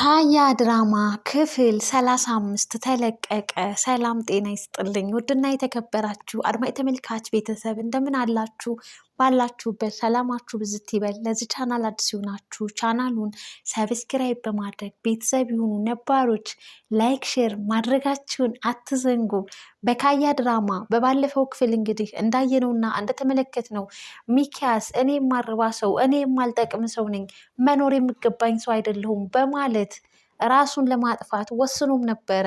ካያ ድራማ ክፍል 35 ተለቀቀ። ሰላም ጤና ይስጥልኝ ውድና የተከበራችሁ አድማጭ ተመልካች ቤተሰብ እንደምን አላችሁ? ባላችሁበት ሰላማችሁ ብዝት ይበል። ለዚህ ቻናል አዲስ ይሆናችሁ ቻናሉን ሰብስክራይብ በማድረግ ቤተሰብ ይሁኑ። ነባሮች ላይክ ሼር ማድረጋችሁን አትዘንጉ። በካያ ድራማ በባለፈው ክፍል እንግዲህ እንዳየነውና እንደተመለከትነው ሚኪያስ እኔ የማርባ ሰው እኔ የማልጠቅም ሰው ነኝ፣ መኖር የሚገባኝ ሰው አይደለሁም በማለት ራሱን ለማጥፋት ወስኖም ነበረ።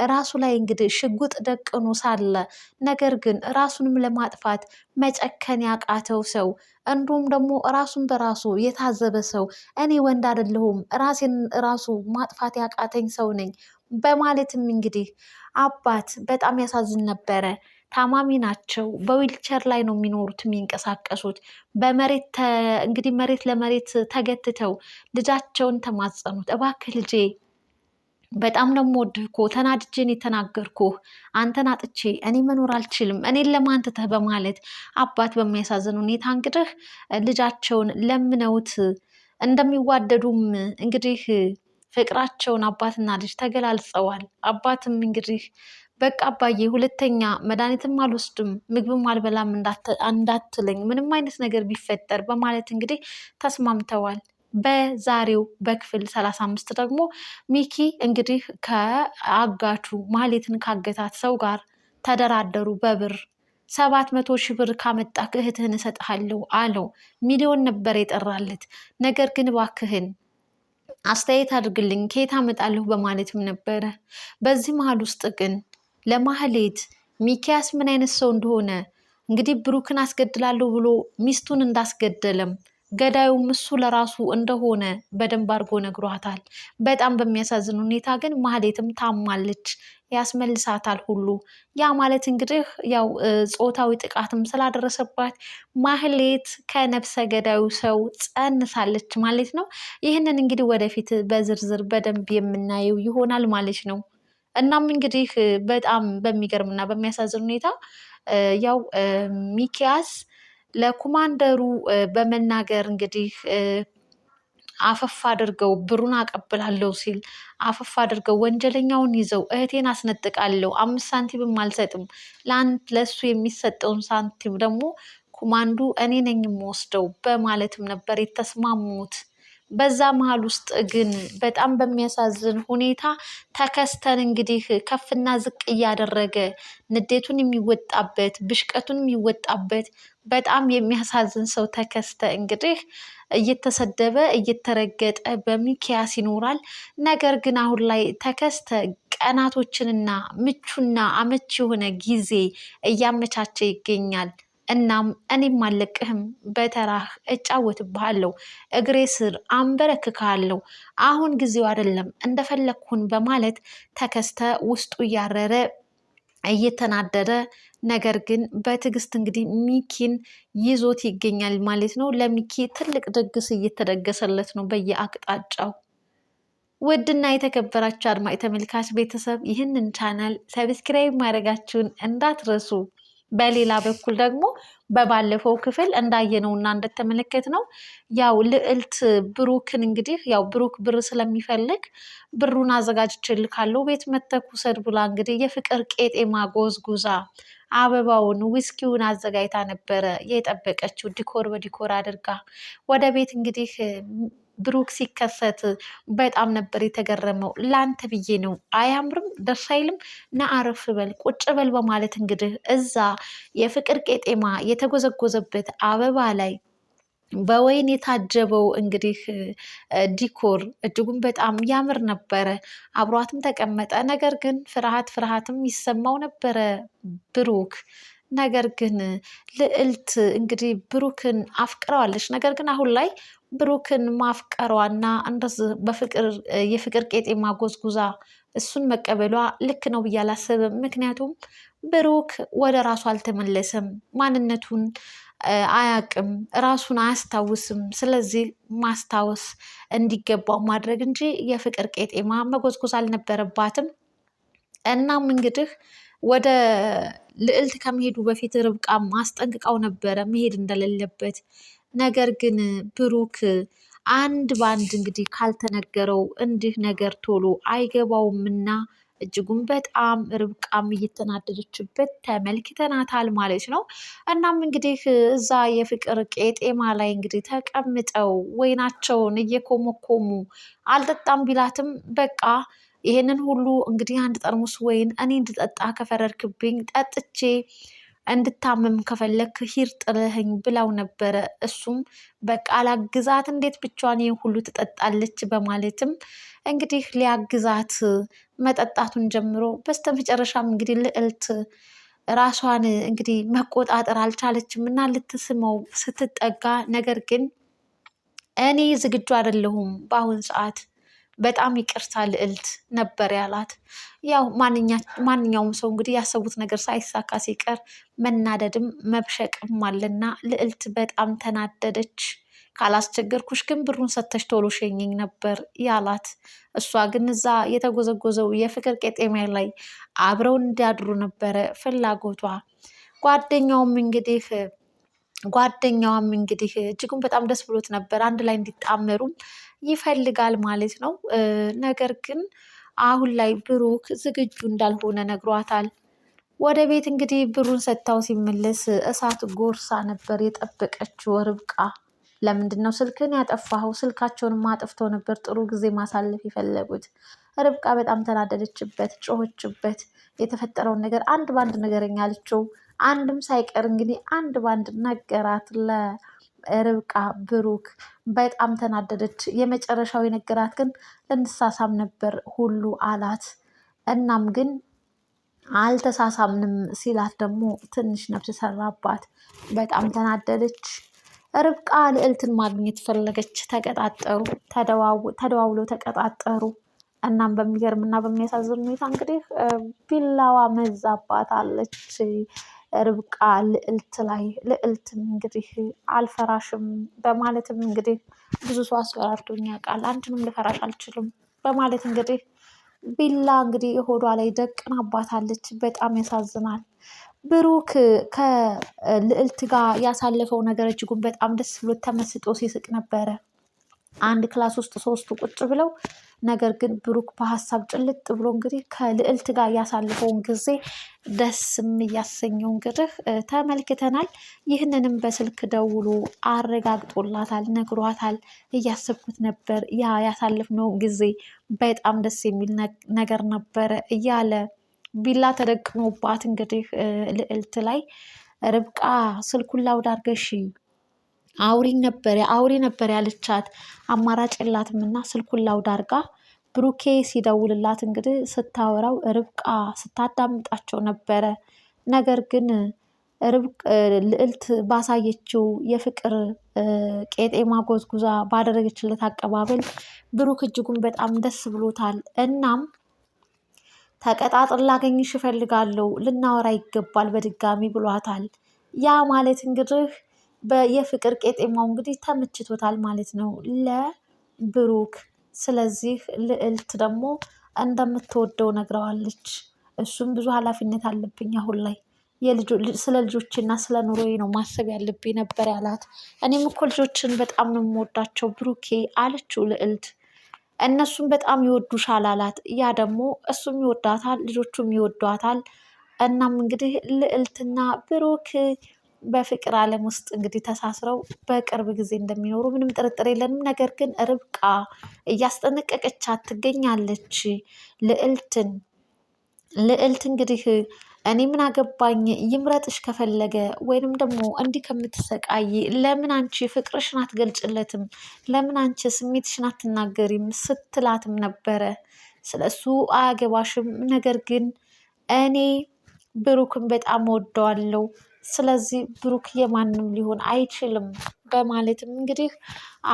ራሱ ላይ እንግዲህ ሽጉጥ ደቅኖ ሳለ ነገር ግን ራሱንም ለማጥፋት መጨከን ያቃተው ሰው እንዲሁም ደግሞ ራሱን በራሱ የታዘበ ሰው እኔ ወንድ አይደለሁም ራሴን ራሱ ማጥፋት ያቃተኝ ሰው ነኝ በማለትም እንግዲህ አባት በጣም ያሳዝን ነበረ። ታማሚ ናቸው። በዊልቸር ላይ ነው የሚኖሩት የሚንቀሳቀሱት። በመሬት እንግዲህ መሬት ለመሬት ተገትተው ልጃቸውን ተማጸኑት። እባክህ ልጄ በጣም ነው የምወድህ እኮ ተናድጄን የተናገርኩህ አንተን አጥቼ እኔ መኖር አልችልም እኔን ለማን ትተህ በማለት አባት በሚያሳዝን ሁኔታ እንግዲህ ልጃቸውን ለምነውት እንደሚዋደዱም እንግዲህ ፍቅራቸውን አባትና ልጅ ተገላልጸዋል። አባትም እንግዲህ በቃ አባዬ ሁለተኛ መድኃኒትም አልወስድም ምግብም አልበላም እንዳትለኝ ምንም አይነት ነገር ቢፈጠር በማለት እንግዲህ ተስማምተዋል። በዛሬው በክፍል 35 ደግሞ ሚኪ እንግዲህ ከአጋቹ ማህሌትን ካገታት ሰው ጋር ተደራደሩ። በብር 700,000 ብር ካመጣህ እህትህን እሰጥሃለሁ አለው። ሚሊዮን ነበር የጠራለት። ነገር ግን እባክህን አስተያየት አድርግልኝ ከየት አመጣለሁ በማለትም ነበረ። በዚህ መሀል ውስጥ ግን ለማህሌት ሚኪያስ ምን አይነት ሰው እንደሆነ እንግዲህ ብሩክን አስገድላለሁ ብሎ ሚስቱን እንዳስገደለም ገዳዩም እሱ ለራሱ እንደሆነ በደንብ አድርጎ ነግሯታል። በጣም በሚያሳዝን ሁኔታ ግን ማህሌትም ታማለች፣ ያስመልሳታል ሁሉ። ያ ማለት እንግዲህ ያው ጾታዊ ጥቃትም ስላደረሰባት ማህሌት ከነፍሰ ገዳዩ ሰው ጸንሳለች ማለት ነው። ይህንን እንግዲህ ወደፊት በዝርዝር በደንብ የምናየው ይሆናል ማለት ነው። እናም እንግዲህ በጣም በሚገርምና በሚያሳዝን ሁኔታ ያው ሚኪያስ ለኮማንደሩ በመናገር እንግዲህ አፈፍ አድርገው ብሩን አቀብላለሁ ሲል አፈፍ አድርገው ወንጀለኛውን ይዘው እህቴን አስነጥቃለሁ 5 ሳንቲምም አልሰጥም፣ ለእሱ የሚሰጠውን ሳንቲም ደግሞ ኮማንዱ እኔ ነኝ የምወስደው በማለትም ነበር የተስማሙት። በዛ መሀል ውስጥ ግን በጣም በሚያሳዝን ሁኔታ ተከስተን እንግዲህ ከፍና ዝቅ እያደረገ ንዴቱን የሚወጣበት ብሽቀቱን የሚወጣበት በጣም የሚያሳዝን ሰው ተከስተ እንግዲህ እየተሰደበ እየተረገጠ በሚኪያስ ይኖራል። ነገር ግን አሁን ላይ ተከስተ ቀናቶችንና ምቹና አመቺ የሆነ ጊዜ እያመቻቸ ይገኛል። እናም እኔም አልለቅህም፣ በተራህ እጫወትብሃለሁ፣ እግሬ ስር አንበረክካለሁ፣ አሁን ጊዜው አይደለም እንደፈለግኩን በማለት ተከስተ ውስጡ እያረረ እየተናደደ ነገር ግን በትዕግስት እንግዲህ ሚኪን ይዞት ይገኛል ማለት ነው። ለሚኪ ትልቅ ድግስ እየተደገሰለት ነው በየአቅጣጫው። ውድና የተከበራችሁ አድማጭ ተመልካች ቤተሰብ ይህንን ቻናል ሰብስክራይብ ማድረጋችሁን እንዳትረሱ። በሌላ በኩል ደግሞ በባለፈው ክፍል እንዳየነውና እንደተመለከትነው ያው ልዕልት ብሩክን እንግዲህ ያው ብሩክ ብር ስለሚፈልግ ብሩን አዘጋጅቼልካለሁ ቤት መተህ ውሰድ ብላ እንግዲህ የፍቅር ቄጤማ ጎዝጉዛ አበባውን ዊስኪውን አዘጋጅታ ነበረ የጠበቀችው ዲኮር በዲኮር አድርጋ ወደ ቤት እንግዲህ ብሩክ ሲከሰት በጣም ነበር የተገረመው። ላንተ ብዬ ነው አያምርም ደስ አይልም ና አረፍ በል ቁጭ በል በማለት እንግዲህ እዛ የፍቅር ቄጤማ የተጎዘጎዘበት አበባ ላይ በወይን የታጀበው እንግዲህ ዲኮር እጅጉን በጣም ያምር ነበረ። አብሯትም ተቀመጠ። ነገር ግን ፍርሃትም ይሰማው ነበረ ብሩክ። ነገር ግን ልዕልት እንግዲህ ብሩክን አፍቅረዋለች። ነገር ግን አሁን ላይ ብሩክን ማፍቀሯና እንደዚህ የፍቅር ቄጤማ ጎዝጉዛ እሱን መቀበሏ ልክ ነው ብዬ አላስብም። ምክንያቱም ብሩክ ወደ ራሱ አልተመለሰም፣ ማንነቱን አያቅም፣ ራሱን አያስታውስም። ስለዚህ ማስታወስ እንዲገባው ማድረግ እንጂ የፍቅር ቄጤማ መጎዝጎዝ አልነበረባትም። እናም እንግዲህ ወደ ልዕልት ከመሄዱ በፊት ርብቃ ማስጠንቅቃው ነበረ መሄድ እንደሌለበት። ነገር ግን ብሩክ አንድ በአንድ እንግዲህ ካልተነገረው እንዲህ ነገር ቶሎ አይገባውምና እጅጉን በጣም ርብቃም እየተናደደችበት ተመልክተናታል ማለት ነው። እናም እንግዲህ እዛ የፍቅር ቄጤማ ላይ እንግዲህ ተቀምጠው ወይናቸውን እየኮመኮሙ አልጠጣም ቢላትም በቃ ይሄንን ሁሉ እንግዲህ አንድ ጠርሙስ ወይን እኔ እንድጠጣ ከፈረድክብኝ ጠጥቼ እንድታመም ከፈለክ ሂድ ጥለኸኝ ብላው ነበረ። እሱም በቃ ላግዛት እንዴት ብቻዋን ይህን ሁሉ ትጠጣለች በማለትም እንግዲህ ሊያግዛት መጠጣቱን ጀምሮ በስተመጨረሻም እንግዲህ ልዕልት ራሷን እንግዲህ መቆጣጠር አልቻለችም እና ልትስመው ስትጠጋ ነገር ግን እኔ ዝግጁ አይደለሁም በአሁን ሰዓት በጣም ይቅርታ ልዕልት ነበር ያላት። ያው ማንኛውም ሰው እንግዲህ ያሰቡት ነገር ሳይሳካ ሲቀር መናደድም መብሸቅም አለና ልዕልት በጣም ተናደደች። ካላስቸገርኩሽ ግን ብሩን ሰተሽ ቶሎ ሸኘኝ ነበር ያላት። እሷ ግን እዛ የተጎዘጎዘው የፍቅር ቄጤማ ላይ አብረው እንዲያድሩ ነበረ ፍላጎቷ። ጓደኛዋም እንግዲህ እጅጉን በጣም ደስ ብሎት ነበር አንድ ላይ እንዲጣመሩም ይፈልጋል ማለት ነው። ነገር ግን አሁን ላይ ብሩክ ዝግጁ እንዳልሆነ ነግሯታል። ወደ ቤት እንግዲህ ብሩን ሰጥታው ሲመለስ እሳት ጎርሳ ነበር የጠበቀችው ርብቃ። ለምንድን ነው ስልክን ያጠፋኸው? ስልካቸውንም አጥፍተው ነበር ጥሩ ጊዜ ማሳለፍ የፈለጉት። ርብቃ በጣም ተናደደችበት፣ ጮኸችበት። የተፈጠረውን ነገር አንድ ባንድ ንገረኝ አለችው። አንድም ሳይቀር እንግዲህ አንድ ባንድ ነገራት ለርብቃ። ብሩክ በጣም ተናደደች። የመጨረሻው የነገራት ግን ልንሳሳም ነበር ሁሉ አላት። እናም ግን አልተሳሳምንም ሲላት ደግሞ ትንሽ ነፍስ ሰራባት። በጣም ተናደደች። ርብቃ ልዕልትን ማግኘት ፈለገች። ተቀጣጠሩ፣ ተደዋውለው ተቀጣጠሩ። እናም በሚገርም እና በሚያሳዝን ሁኔታ እንግዲህ ቢላዋ መዛባታለች ርብቃ ልዕልት ላይ። ልዕልትም እንግዲህ አልፈራሽም በማለትም እንግዲህ ብዙ ሰው አስፈራርቶኝ ያውቃል፣ አንድንም ልፈራሽ አልችልም በማለት እንግዲህ ቢላ እንግዲህ ሆዷ ላይ ደቅናባታለች። በጣም ያሳዝናል። ብሩክ ከልዕልት ጋር ያሳለፈው ነገር እጅጉን በጣም ደስ ብሎት ተመስጦ ሲስቅ ነበረ። አንድ ክላስ ውስጥ ሶስቱ ቁጭ ብለው ነገር ግን ብሩክ በሀሳብ ጭልጥ ብሎ እንግዲህ ከልዕልት ጋር ያሳልፈውን ጊዜ ደስም እያሰኘው እንግዲህ ተመልክተናል። ይህንንም በስልክ ደውሎ አረጋግጦላታል፣ ነግሯታል። እያሰብኩት ነበር ያ ያሳለፍነው ጊዜ በጣም ደስ የሚል ነገር ነበረ እያለ ቢላ ተደቅኖባት እንግዲህ ልዕልት ላይ ርብቃ ስልኩን ላውድ አድርገሽ አውሪ ነበር ያለቻት። አማራጭ የላትም እና ስልኩን ላውድ አድርጋ ብሩኬ ሲደውልላት እንግዲህ ስታወራው ርብቃ ስታዳምጣቸው ነበረ። ነገር ግን ልዕልት ባሳየችው የፍቅር ቄጤማ ጎዝጉዛ ባደረገችለት አቀባበል ብሩክ እጅጉን በጣም ደስ ብሎታል። እናም ተቀጣጥር ላገኝሽ እፈልጋለሁ፣ ልናወራ ይገባል በድጋሚ ብሏታል። ያ ማለት እንግዲህ የፍቅር ቄጤማው እንግዲህ ተመችቶታል ማለት ነው ለብሩክ። ስለዚህ ልዕልት ደግሞ እንደምትወደው ነግረዋለች። እሱም ብዙ ኃላፊነት አለብኝ አሁን ላይ ስለ ልጆችና ስለ ኑሮዬ ነው ማሰብ ያለብኝ ነበር ያላት። እኔም እኮ ልጆችን በጣም ነው የምወዳቸው ብሩኬ አለችው ልዕልት። እነሱም በጣም ይወዱሻል አላት። ያ ደግሞ እሱም ይወዳታል፣ ልጆቹም ይወዷታል። እናም እንግዲህ ልዕልትና ብሩክ በፍቅር ዓለም ውስጥ እንግዲህ ተሳስረው በቅርብ ጊዜ እንደሚኖሩ ምንም ጥርጥር የለንም። ነገር ግን ርብቃ እያስጠነቀቀቻት ትገኛለች ልዕልትን። ልዕልት እንግዲህ እኔ ምን አገባኝ ይምረጥሽ ከፈለገ ወይንም ደግሞ እንዲህ ከምትሰቃይ ለምን አንቺ ፍቅርሽን አትገልጭለትም? ለምን አንቺ ስሜትሽን አትናገሪም? ስትላትም ነበረ። ስለሱ አያገባሽም፣ ነገር ግን እኔ ብሩክን በጣም ወደዋለሁ፣ ስለዚህ ብሩክ የማንም ሊሆን አይችልም በማለትም እንግዲህ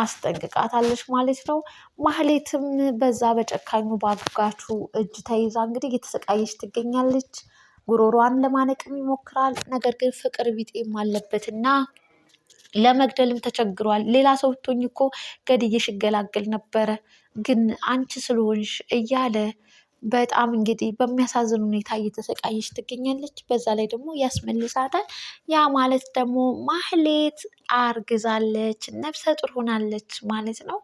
አስጠንቅቃታለች ማለት ነው። ማህሌትም በዛ በጨካኙ ባጋቹ እጅ ተይዛ እንግዲህ እየተሰቃየች ትገኛለች። ጉሮሯን ለማነቅም ይሞክራል። ነገር ግን ፍቅር ቢጤም አለበትና ለመግደልም ተቸግሯል። ሌላ ሰው ብትሆኝ እኮ ገድዬሽ እገላገል ነበረ፣ ግን አንቺ ስለሆንሽ እያለ በጣም እንግዲህ በሚያሳዝን ሁኔታ እየተሰቃየች ትገኛለች። በዛ ላይ ደግሞ ያስመልሳታል። ያ ማለት ደግሞ ማህሌት አርግዛለች፣ ነፍሰ ጡር ሆናለች ማለት ነው።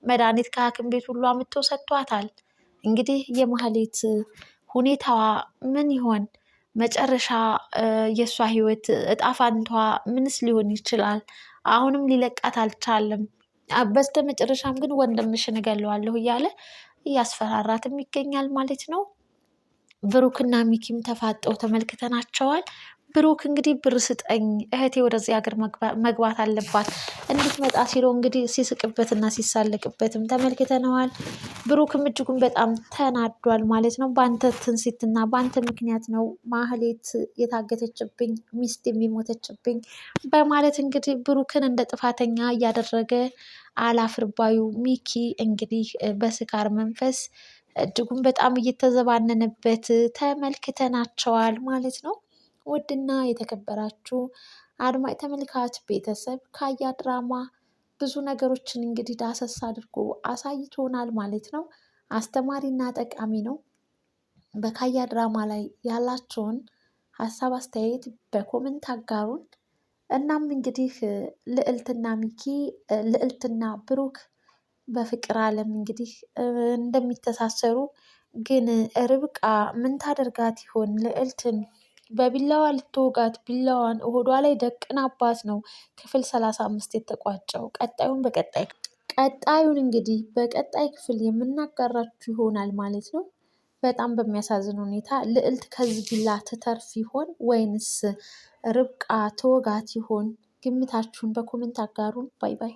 መድኃኒት ከሐኪም ቤት ሁሉ አምጥቶ ሰጥቷታል። እንግዲህ የማህሌት ሁኔታዋ ምን ይሆን? መጨረሻ የእሷ ህይወት እጣ ፋንታዋ ምንስ ሊሆን ይችላል? አሁንም ሊለቃት አልቻለም። በስተ መጨረሻም ግን ወንድምሽን እገለዋለሁ እያለ እያስፈራራትም ይገኛል ማለት ነው። ብሩክና ሚኪም ተፋጠው ተመልክተናቸዋል። ብሩክ እንግዲህ ብር ስጠኝ እህቴ ወደዚህ ሀገር መግባት አለባት እንድትመጣ ሲለው እንግዲህ ሲስቅበትና ሲሳለቅበትም ተመልክተነዋል። ብሩክም እጅጉን በጣም ተናዷል ማለት ነው። በአንተ ትንሲትና በአንተ ምክንያት ነው ማህሌት የታገተችብኝ፣ ሚስት የሚሞተችብኝ በማለት እንግዲህ ብሩክን እንደ ጥፋተኛ እያደረገ አላፍርባዩ ሚኪ እንግዲህ በስካር መንፈስ እጅጉን በጣም እየተዘባነነበት ተመልክተናቸዋል ማለት ነው። ውድና የተከበራችሁ አድማጭ ተመልካች ቤተሰብ ካያ ድራማ ብዙ ነገሮችን እንግዲህ ዳሰስ አድርጎ አሳይቶናል ማለት ነው። አስተማሪና ጠቃሚ ነው። በካያ ድራማ ላይ ያላቸውን ሀሳብ አስተያየት በኮመንት አጋሩን። እናም እንግዲህ ልዕልትና ሚኪ ልዕልትና ብሩክ በፍቅር ዓለም እንግዲህ እንደሚተሳሰሩ ግን ርብቃ ምን ታደርጋት ይሆን? ልዕልትን በቢላዋ ልትወጋት ቢላዋን ሆዷ ላይ ደቅናባት ነው ክፍል 35 የተቋጨው። ቀጣዩን እንግዲህ በቀጣይ ክፍል የምናጋራችሁ ይሆናል ማለት ነው። በጣም በሚያሳዝን ሁኔታ ልዕልት ከዚህ ቢላ ትተርፍ ይሆን ወይንስ ርብቃ ተወጋት ይሆን? ግምታችሁን በኮሜንት አጋሩን። ባይ ባይ።